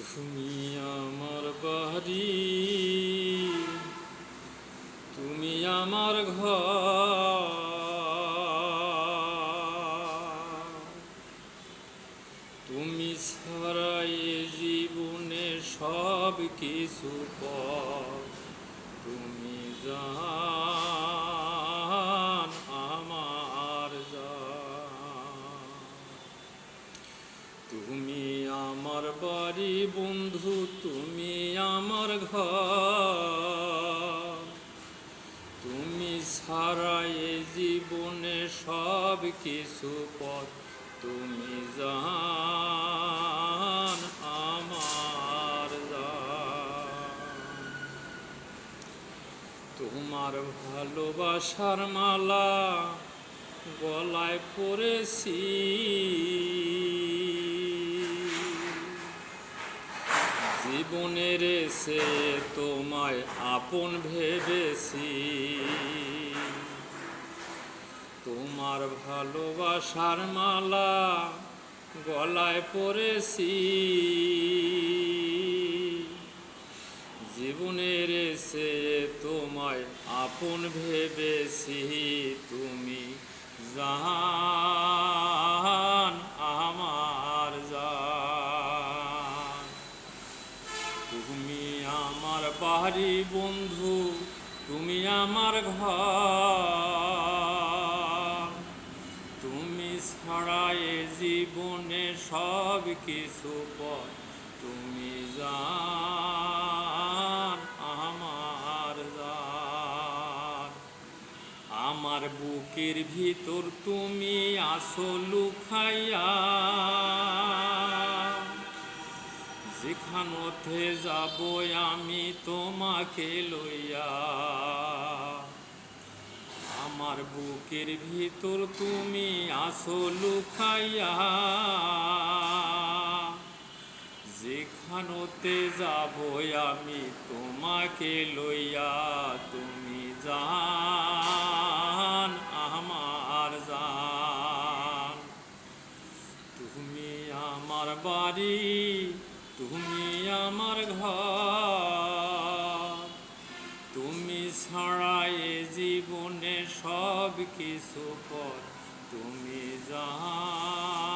তুমি আমার বাড়ি, তুমি আমার ঘর, তুমি ছাড়া এ জীবনে সব কিছু পর। তুমি জান আমার জান, তুমি আমার বাড়ি বন্ধু, তুমি আমার ঘর, তুমি ছাড়া এ জীবনে সব কিছু পথ। তুমি জান আমার জান, তোমার ভালোবাসার মালা গলায় পরেছি, জীবনের সে তোমায় আপন ভেবেছি। তোমার ভালোবাসার মালা গলায় পরেছি, জীবনের সে তোমায় আপন ভেবেছি। তুমি জান আমার জান, তুমি আমার বাড়ি বন্ধু, তুমি আমার ঘর, তুমি ছাড়া এ জীবনে সব কিছু পর। তুমি জান আমার জান, আমার বুকের ভিতর তুমি আসো লুকাইয়া, যেখানতে যাব আমি তোমাকে লইয়া। আমার বুকের ভিতর তুমি আসো লুকাইয়া, যেখানতে যাব আমি তোমাকে লইয়া। তুমি জান আমার জান, তুমি আমার বাড়ি, তুমি আমার ঘর, তুমি ছাড়া এ জীবনে সব কিছু পর। তুমি জান